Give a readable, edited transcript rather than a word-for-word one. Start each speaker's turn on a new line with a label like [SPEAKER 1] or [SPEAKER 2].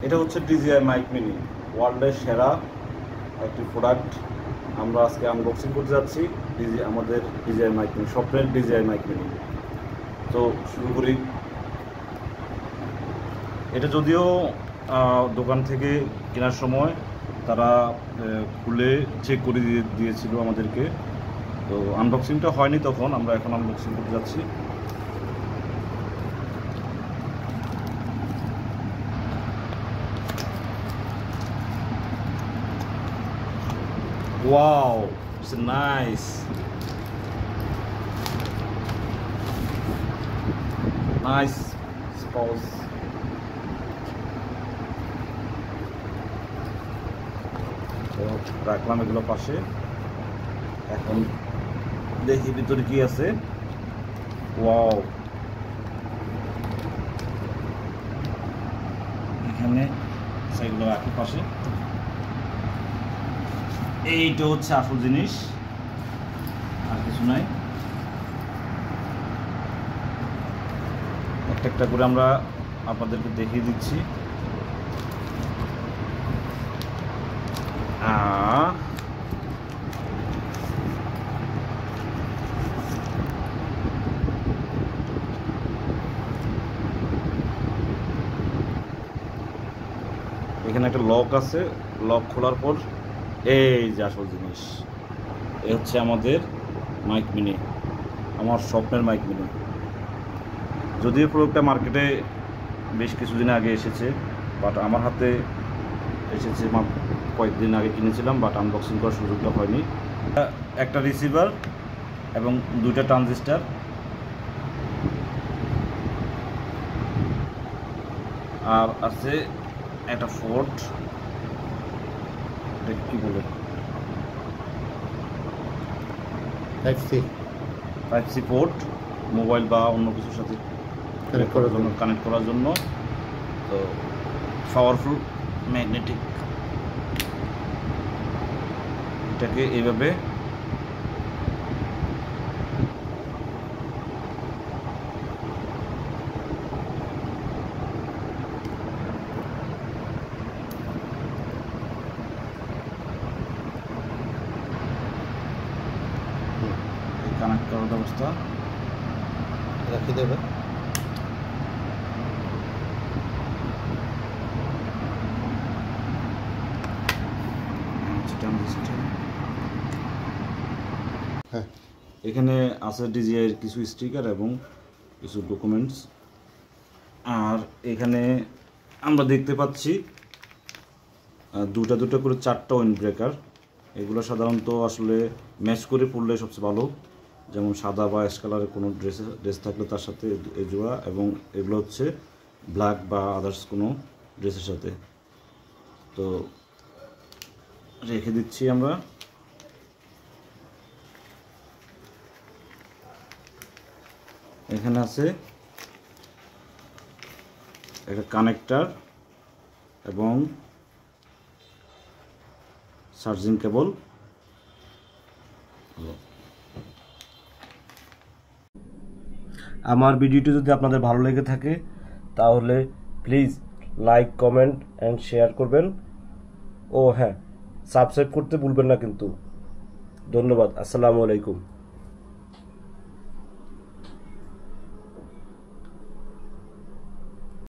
[SPEAKER 1] এটা হচ্ছে DJI mic mini, ওয়ার্ল্ডের সেরা একটি প্রোডাক্ট। আমরা আজকে আনবক্সিং করতে যাচ্ছি আমাদের DJI মাইক মিনি, স্বপ্নের DJI মাইক মিনি। তো শুরু করি। এটা যদিও দোকান থেকে কেনার সময় তারা খুলে চেক করে দিয়েছিল আমাদেরকে, তো আনবক্সিংটা হয়নি তখন। আমরা এখন আনবক্সিং করতে যাচ্ছি। Wow, it's nice. Nice spouse. রাখলাম এগুলো পাশে। এখন দেখি ভিতরে কি আছে। ওয়াও, এখানে সেগুলো রাখি পাশে। এইটা হচ্ছে আসল জিনিস, আর কিছু নাই। একটা একটা করে আমরা আপনাদেরকে দেখিয়ে দিচ্ছি। এখানে একটা লক আছে, লক খোলার পর এই যে আসল জিনিস। এ হচ্ছে আমাদের মাইক মিনি, আমার স্বপ্নের মাইক মিনি। যদিও প্রোডাক্টটা মার্কেটে বেশ কিছুদিন আগে এসেছে, বাট আমার হাতে এসেছে কয়েকদিন আগে কিনেছিলাম, বাট আনবক্সিং করার সুযোগটা হয়নি। একটা রিসিভার এবং দুইটা ট্রানজিস্টার, আর আছে একটা পোর্ট, কি বলে টাইপ সি পোর্ট, মোবাইল বা অন্য কিছুর সাথে কানেক্ট করার জন্য। তো পাওয়ারফুল ম্যাগনেটিক, এটাকে এইভাবে কানেক্ট করার ব্যবস্থা রাখি দেবে। এখানে আছে DJI-এর কিছু স্টিকার এবং কিছু ডকুমেন্টস। আর এখানে আমরা দেখতে পাচ্ছি দুটা দুটো করে 4টা উইন্ড ব্রেকার। এগুলো সাধারণত আসলে ম্যাচ করে পড়লে সবচেয়ে ভালো, যেমন সাদা বা অ্যাশ কালারের কোনো ড্রেস থাকলে তার সাথে এই জোড়া, এবং এগুলো হচ্ছে ব্ল্যাক বা আদার্স কোনো ড্রেসের সাথে। তো রেখে দিচ্ছি আমরা। এখানে আছে একটা কানেক্টর এবং চার্জিং কেবল।
[SPEAKER 2] আমার ভিডিওটি যদি আপনাদের ভালো লেগে থাকে তাহলে please like, comment and share করবেন। ও হ্যাঁ, সাবস্ক্রাইব করতে ভুলবেন না কিন্তু। ধন্যবাদ। আসসালামু আলাইকুম।